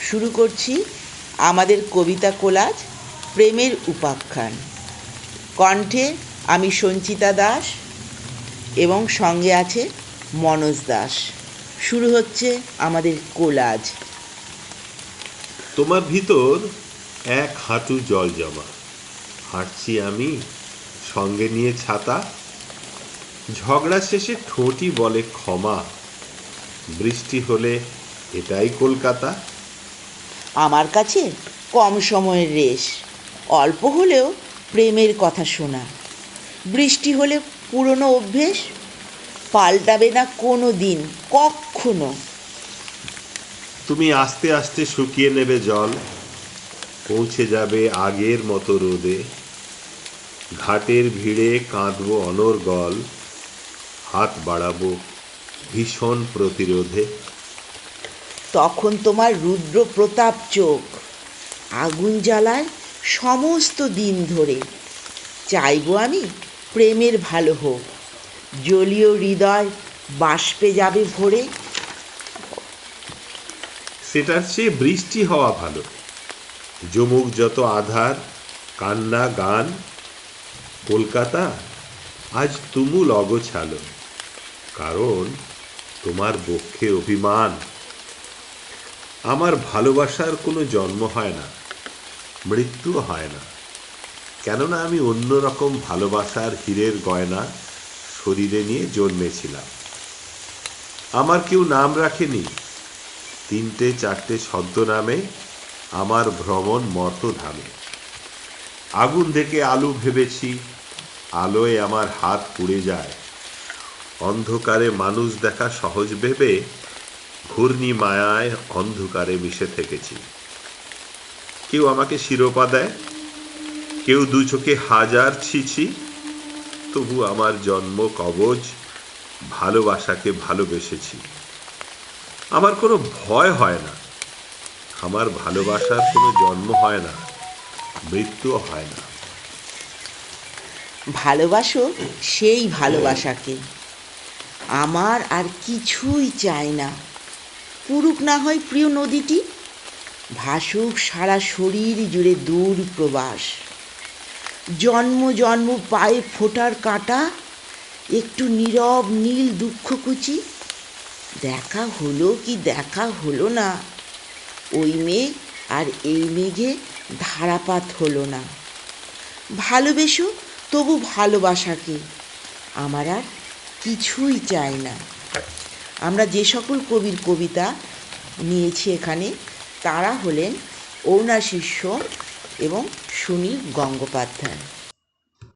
শুরু করছি আমাদের কবিতা কোলাজ প্রেমের উপাখ্যান। কণ্ঠে আমি সঞ্চিতা দাস এবং সঙ্গে আছে মনোজ দাস। শুরু হচ্ছে আমাদের কোলাজ। তোমার ভিতর এক হাঁটু জল জমা, হাঁটছি আমি সঙ্গে নিয়ে ছাতা। ঝগড়া শেষে ঠোঁটই বলে ক্ষমা, বৃষ্টি হলে এটাই কলকাতা। আমার কাছে কম সময়ের রেশ, অল্প হলেও প্রেমের কথা শোনা। বৃষ্টি হলে পুরনো অভ্যেস, পাল্টাবে না কোনো দিন কখনো। তুমি আস্তে আস্তে শুকিয়ে নেবে জল, পৌঁছে যাবে আগের মতো রোদে। ঘাটের ভিড়ে কাঁদবো অনর্গল, হাত বাড়াবো ভীষণ প্রতিরোধে। তখন তোমার রুদ্র প্রতাপ চোখ আগুন জ্বালায় সমস্ত দিন ধরে। চাইবো আমি প্রেমের ভালো হোক, জলীয় হৃদয় বাষ্পে যাবে ভরে। সেটার চেয়ে বৃষ্টি হওয়া ভালো, জমুক যত আধার, কান্না গান। কলকাতা আজ তুমুল অগোছালো, কারণ তোমার বক্ষে অভিমান। আমার ভালোবাসার কোনো জন্ম হয় না, মৃত্যুও হয় না, কেননা আমি অন্যরকম ভালোবাসার হীরের গয়না শরীরে নিয়ে জন্মেছিলাম। আমার কেউ নাম রাখেনি, 3-4 ছদ্মনামে আমার ভ্রমণ মর্তধামে। আগুন থেকে আলু ভেবেছি, আলোয় আমার হাত পুড়ে যায়। অন্ধকারে মানুষ দেখা সহজ ভেবে ঘূর্ণি মায়ায় অন্ধকারে মিশে থেকেছি। কেউ আমাকে শিরোপা দেয়, কেউ 2 চোখে হাজার ছিছি, তবু আমার জন্ম কবচ, ভালোবাসাকে ভালোবেসেছি। আমার কোনো ভয় হয় না, আমার ভালোবাসার কোনো জন্ম হয় না, মৃত্যুও হয় না। ভালোবাসো সেই ভালোবাসাকে, আমার আর কিছুই চাই না। পুরুক না হয় প্রিয় নদীটি, ভাসুক সারা শরীর জুড়ে দূর প্রবাস। জন্ম জন্ম পায়ে ফোটার কাঁটা, একটু নীরব নীল দুঃখকুচি। দেখা হলো কি দেখা হলো না, ওই মেঘ আর এই মেঘে ধারাপাত হলো না। ভালোবেসো তবু ভালোবাসাকে, আমার আর কিছুই চাই না। আমরা যে সকল কবির কবিতা নিয়েছি এখানে, তারা হলেন অরুণাশিষ্য এবং সুনীল গঙ্গোপাধ্যায়।